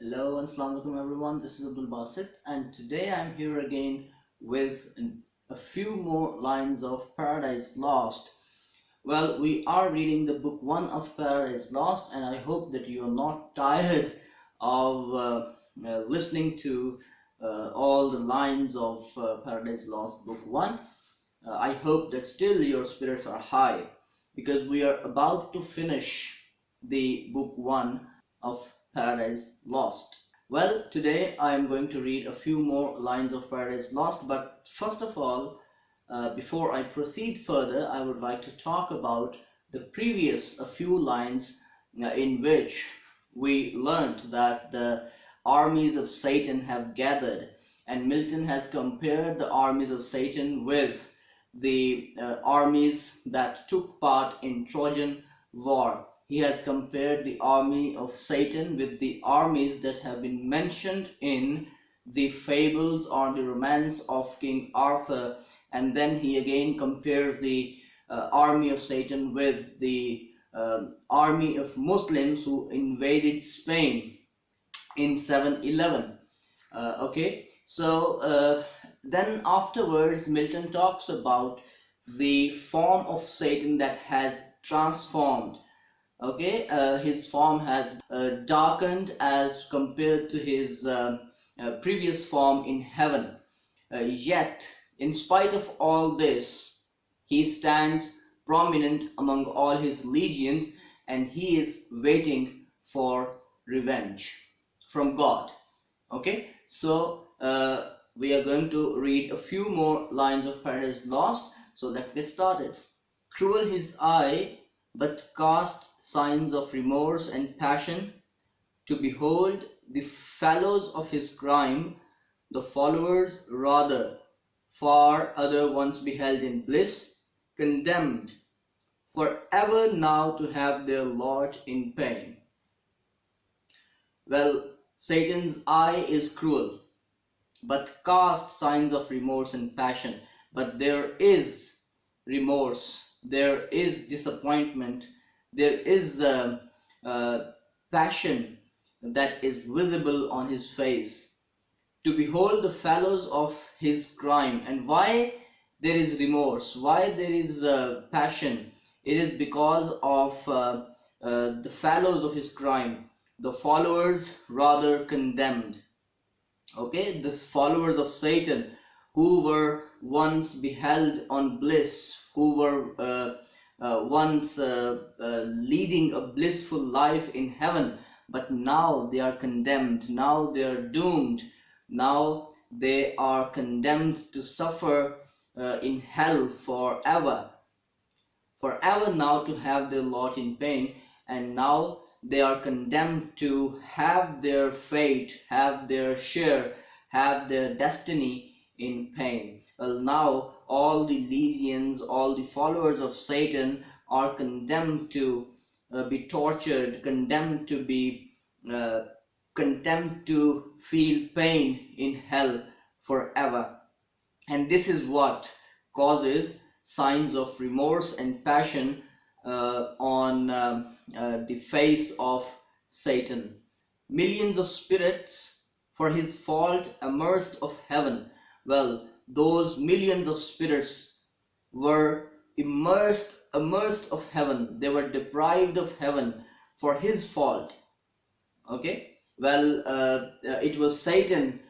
Hello and Assalamu alaikum everyone, this is Abdul Basit, and today I'm here again with a few more lines of Paradise Lost. Well, we are reading the book 1 of Paradise Lost, and I hope that you are not tired of listening to all the lines of Paradise Lost book 1. I hope that still your spirits are high because we are about to finish the book 1 of Paradise Lost. Well, today I am going to read a few more lines of Paradise Lost, but first of all, before I proceed further, I would like to talk about the previous a few lines in which we learned that the armies of Satan have gathered, and Milton has compared the armies of Satan with the armies that took part in Trojan War. He has compared the army of Satan with the armies that have been mentioned in the fables or the romance of King Arthur, and then he again compares the army of Satan with the army of Muslims who invaded Spain in 711. Okay, so then afterwards Milton talks about the form of Satan that has transformed. Okay, his form has darkened as compared to his previous form in heaven. Yet, in spite of all this, he stands prominent among all his legions, and he is waiting for revenge from God. Okay, so we are going to read a few more lines of Paradise Lost. So let's get started. Cruel his eye, but cast signs of remorse and passion, to behold the fellows of his crime, the followers rather, far other once beheld in bliss, condemned for ever now to have their lot in pain. Well, Satan's eye is cruel, but casts signs of remorse and passion. But there is remorse, there is disappointment, there is passion that is visible on his face. To behold the fellows of his crime. And why there is remorse, why there is passion? It is because of the fellows of his crime, the followers rather condemned. Okay, the followers of Satan who were once beheld on bliss, who were once leading a blissful life in heaven, but now they are condemned, now they are doomed, now they are condemned to suffer in hell forever, forever now to have their lot in pain, and now they are condemned to have their fate, have their share, have their destiny in pain. Well, now all the legions, all the followers of Satan are condemned to be tortured, condemned to be condemned to feel pain in hell forever. And this is what causes signs of remorse and passion on the face of Satan. Millions of spirits for his fault immersed of heaven. Well, those millions of spirits were immersed of heaven. They were deprived of heaven for his fault. Okay, well, it was Satan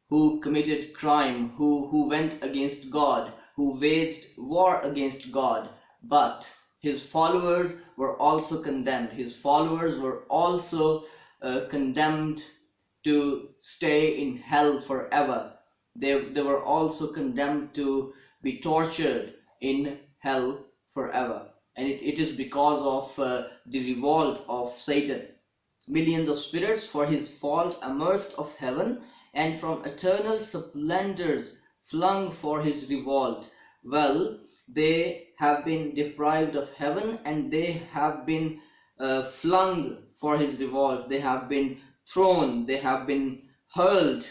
who committed crime, who went against God, who waged war against God, but his followers were also condemned. His followers were also condemned to stay in hell forever. They were also condemned to be tortured in hell forever. And it is because of the revolt of Satan. Millions of spirits for his fault immersed of heaven, and from eternal splendors flung for his revolt. Well, they have been deprived of heaven, and they have been flung for his revolt. They have been thrown, they have been hurled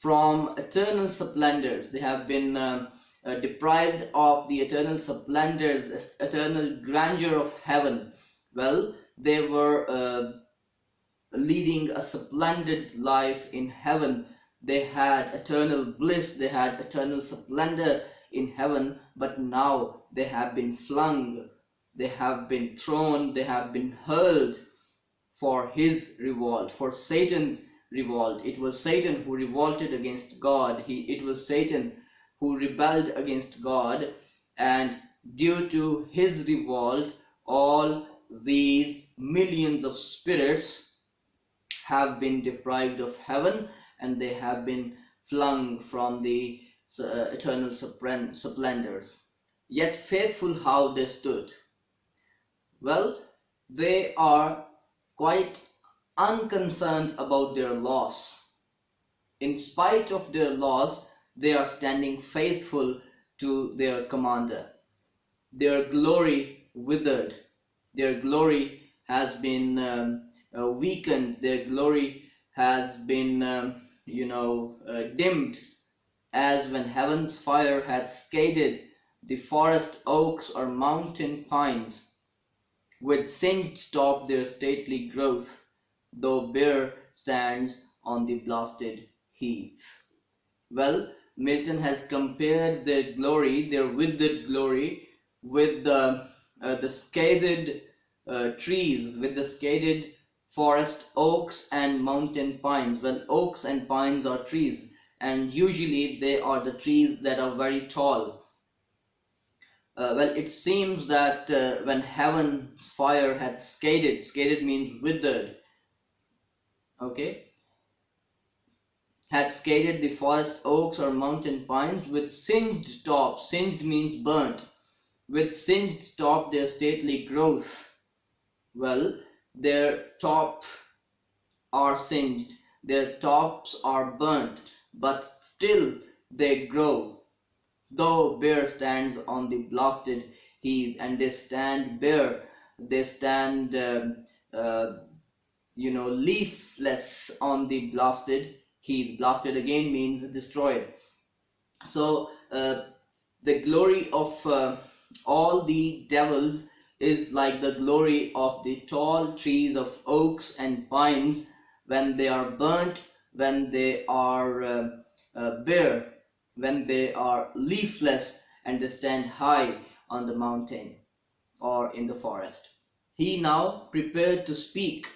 from eternal splendors. They have been deprived of the eternal splendors, eternal grandeur of heaven. Well, they were leading a splendid life in heaven. They had eternal bliss, they had eternal splendor in heaven, but now they have been flung, they have been thrown, they have been hurled for his revolt, for Satan's revolt. It was Satan who revolted against God. It was Satan who rebelled against God, and due to his revolt, all these millions of spirits have been deprived of heaven, and they have been flung from the eternal splendors. Yet faithful how they stood. Well, they are quite unconcerned about their loss. In spite of their loss, they are standing faithful to their commander. Their glory withered, their glory has been weakened, their glory has been dimmed, as when heaven's fire had scathed the forest oaks or mountain pines, with singed top their stately growth, though bare stands on the blasted heath. Well, Milton has compared their glory, their withered glory, with the scathed trees, with the scathed forest oaks and mountain pines. Well, oaks and pines are trees, and usually they are the trees that are very tall. Well, it seems that when heaven's fire had scathed means withered, okay, had scathed the forest oaks or mountain pines with singed top. Singed means burnt. With singed top their stately growth. Well, their top are singed, their tops are burnt, but still they grow. Though bare stands on the blasted heath, and they stand bare, they stand leafless on the blasted heath. Blasted again means destroyed. So the glory of all the devils is like the glory of the tall trees of oaks and pines when they are burnt, when they are bare, when they are leafless, and they stand high on the mountain or in the forest. He now prepared to speak,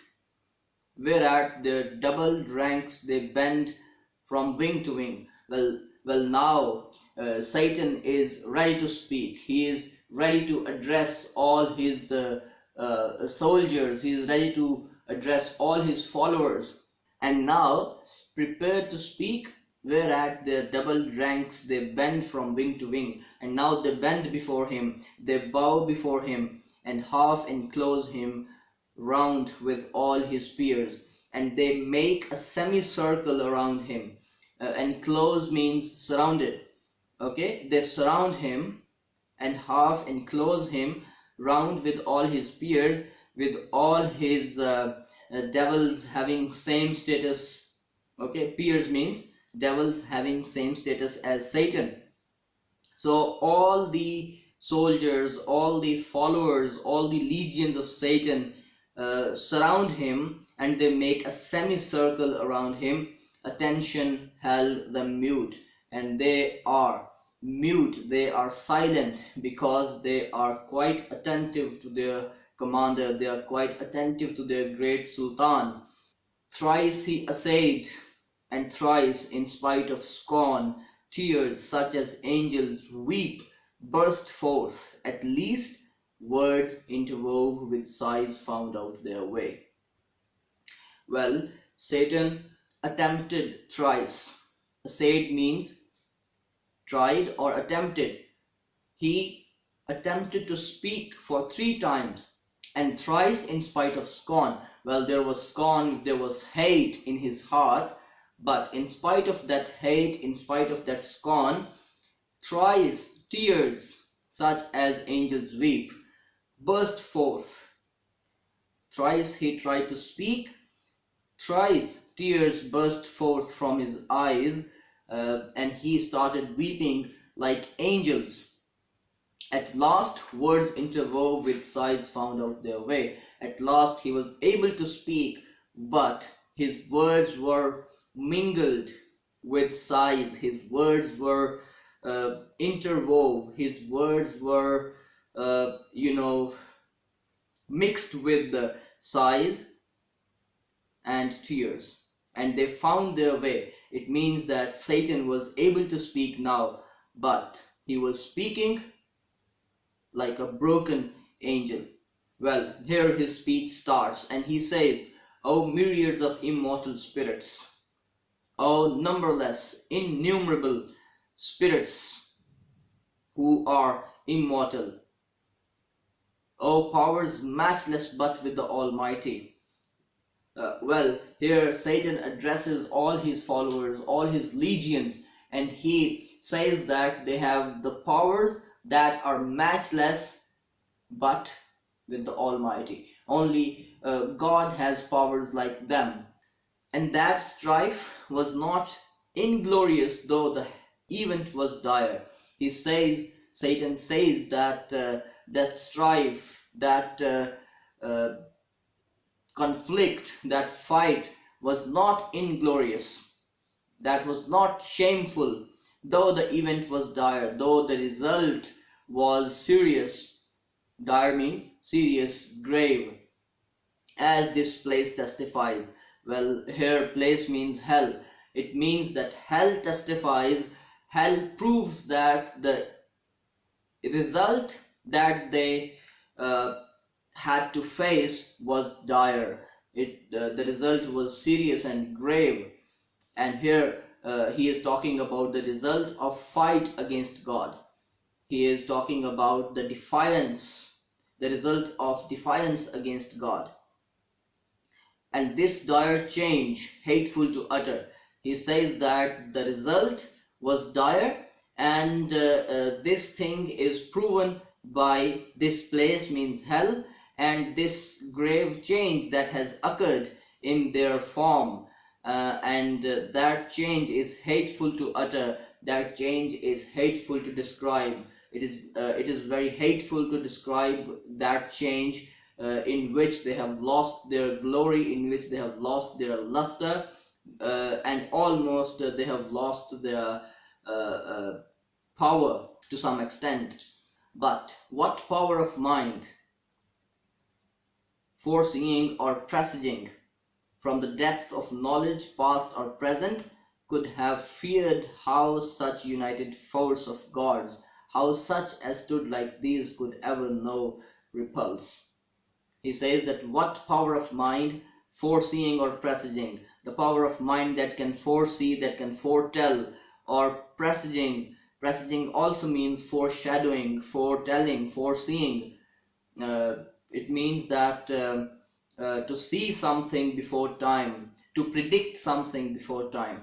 whereat their doubled ranks they bend from wing to wing. Well, now Satan is ready to speak. He is ready to address all his soldiers. He is ready to address all his followers. And now, prepared to speak, whereat their doubled ranks they bend from wing to wing. And now they bend before him, they bow before him, and half enclose him round with all his peers, and they make a semicircle around him. Enclose means surrounded. Okay, they surround him and half enclose him round with all his peers, with all his devils having same status. Okay, peers means devils having same status as Satan. So all the soldiers, all the followers, all the legions of Satan surround him, and they make a semicircle around him. Attention held them mute, and they are mute, they are silent, because they are quite attentive to their commander, they are quite attentive to their great Sultan. Thrice he essayed, and thrice, in spite of scorn, tears such as angels weep burst forth. At least words interwove with sighs found out their way. Well, Satan attempted thrice. Essayed means tried or attempted. He attempted to speak for 3 times, and thrice in spite of scorn. Well, there was scorn, there was hate in his heart, but in spite of that hate, in spite of that scorn, thrice tears such as angels weep burst forth. Thrice he tried to speak, thrice tears burst forth from his eyes, and he started weeping like angels. At last words interwove with sighs found out their way. At last he was able to speak but his words were mingled with sighs. His words were interwove. His words were, mixed with the sighs and tears, and they found their way. It means that Satan was able to speak now, but he was speaking like a broken angel. Well, here his speech starts, and he says, "O myriads of immortal spirits, O numberless, innumerable spirits who are immortal, O powers matchless but with the Almighty." Well, here Satan addresses all his followers, all his legions, and he says that they have the powers that are matchless but with the Almighty. Only God has powers like them. And that strife was not inglorious, though the event was dire. He says, Satan says that that strife, that conflict, that fight was not inglorious, that was not shameful, though the event was dire, though the result was serious. Dire means serious, grave, as this place testifies. Well, here place means hell. It means that hell testifies, hell proves that the result that they had to face was dire. The result was serious and grave. And here he is talking about the result of fight against God. He is talking about the defiance, the result of defiance against God. And this dire change, hateful to utter. He says that the result was dire, and this thing is proven by this place, means hell, and this grave change that has occurred in their form. And that change is hateful to utter, that change is hateful to describe. It is very hateful to describe that change in which they have lost their glory, in which they have lost their luster, and almost they have lost their power to some extent. But what power of mind, foreseeing or presaging from the depth of knowledge, past or present, could have feared how such united force of gods, how such as stood like these could ever know repulse? He says that what power of mind, foreseeing or presaging, the power of mind that can foresee, that can foretell, or presaging. Presaging also means foreshadowing, foretelling, foreseeing. It means that to see something before time, to predict something before time.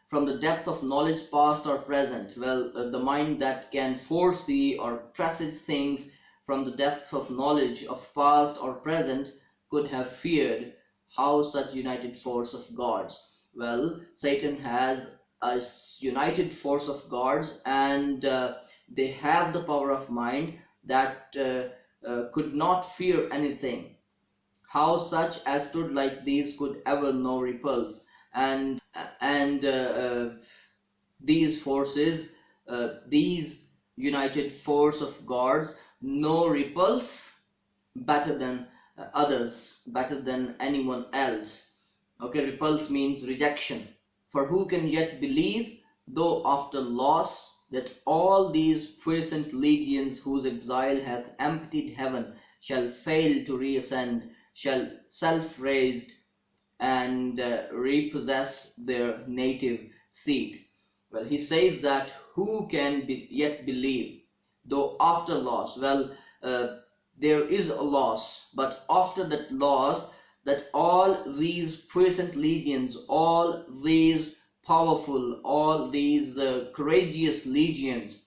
From the depth of knowledge, past or present. Well, the mind that can foresee or presage things from the depths of knowledge of past or present could have feared how such united force of gods. Well, Satan has a united force of gods, and they have the power of mind that could not fear anything. How such as stood like these could ever know repulse? And these forces, these united force of gods, know repulse better than others, better than anyone else. Okay, repulse means rejection. For who can yet believe, though after loss, that all these puissant legions whose exile hath emptied heaven shall fail to reascend, shall self-raised and repossess their native seat? Well, he says that who can yet believe, though after loss? Well, there is a loss, but after that loss, that all these puissant legions, all these powerful, all these courageous legions,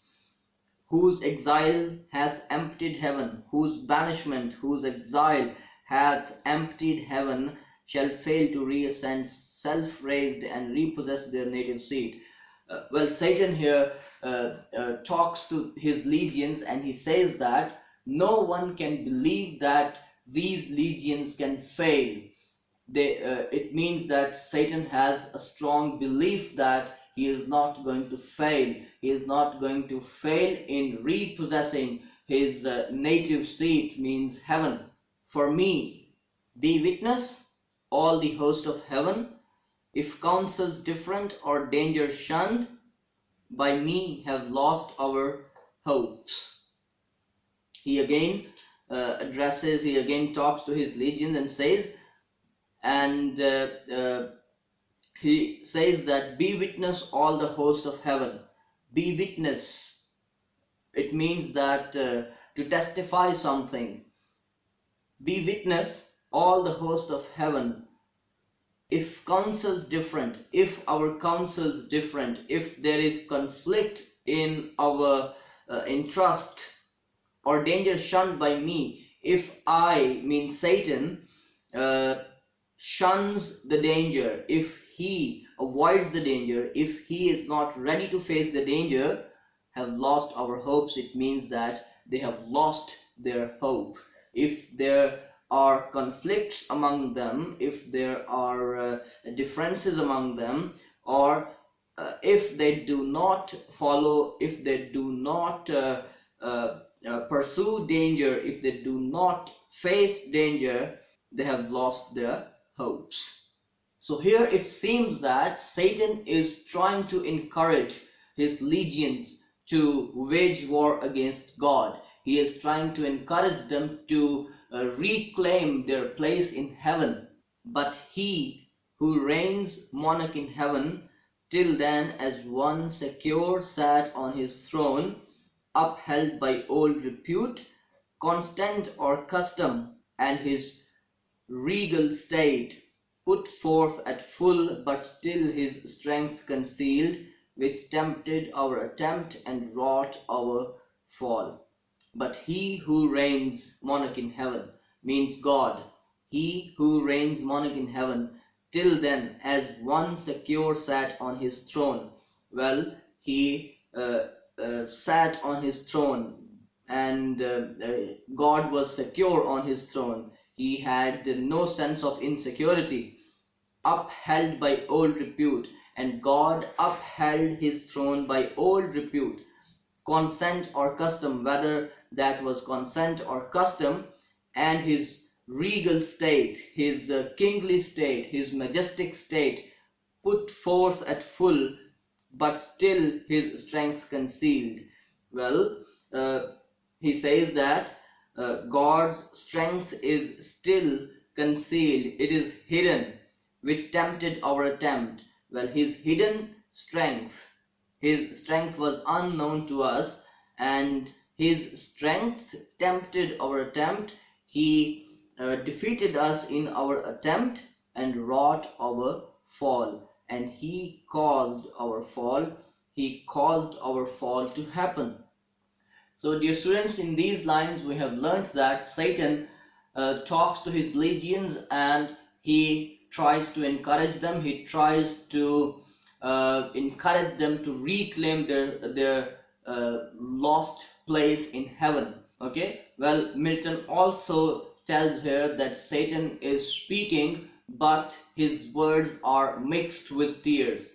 whose exile hath emptied heaven, whose banishment, whose exile hath emptied heaven, shall fail to reascend, self-raised, and repossess their native seat. Well, Satan here talks to his legions, and he says that no one can believe that these legions can fail. it means that Satan has a strong belief that he is not going to fail. He is not going to fail in repossessing his native seat, means heaven. For me, be witness, all the host of heaven, if counsels different or danger shunned, by me have lost our hopes. He again he again talks to his legions and says, and he says that be witness all the host of heaven. Be witness. It means that to testify something. Be witness all the host of heaven. If counsels different, if our counsels different, if there is conflict in our interest or danger shunned by me, if I, means Satan, shuns the danger, if he avoids the danger, if he is not ready to face the danger, have lost our hopes, it means that they have lost their hope. If there are conflicts among them, if there are differences among them, or if they do not follow, if they do not pursue danger, if they do not face danger, they have lost their hopes. So here it seems that Satan is trying to encourage his legions to wage war against God. He is trying to encourage them to reclaim their place in heaven. But he who reigns monarch in heaven, till then as one secure sat on his throne, upheld by old repute, constant or custom, and his regal state, put forth at full, but still his strength concealed, which tempted our attempt and wrought our fall. But he who reigns monarch in heaven, means God. He who reigns monarch in heaven, till then as one secure sat on his throne. Well, he sat on his throne, and God was secure on his throne. He had no sense of insecurity, upheld by old repute, and God upheld his throne by old repute. Consent or custom, whether that was consent or custom, and his regal state, his kingly state, his majestic state, put forth at full, but still his strength concealed. Well, he says that God's strength is still concealed, it is hidden, which tempted our attempt. Well, his hidden strength, his strength was unknown to us, and his strength tempted our attempt. He defeated us in our attempt and wrought our fall, and he caused our fall. He caused our fall to happen. So dear students, in these lines we have learnt that Satan talks to his legions and he tries to encourage them. He tries to encourage them to reclaim their lost place in heaven. Okay, well, Milton also tells here that Satan is speaking, but his words are mixed with tears.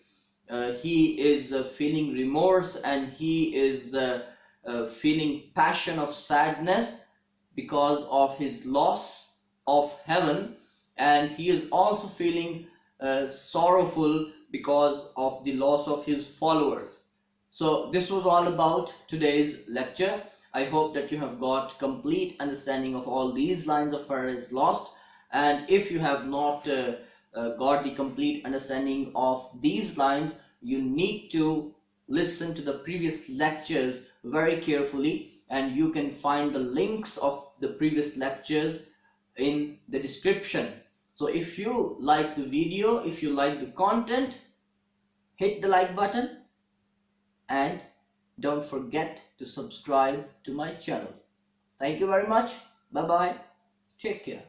He is feeling remorse, and he is feeling passion of sadness because of his loss of heaven, and he is also feeling sorrowful because of the loss of his followers. So this was all about today's lecture. I hope that you have got complete understanding of all these lines of Paradise Lost, and if you have not got the complete understanding of these lines, you need to listen to the previous lectures very carefully, and you can find the links of the previous lectures in the description. So if you like the video, if you like the content, hit the like button and don't forget to subscribe to my channel. Thank you very much. Bye bye. Take care.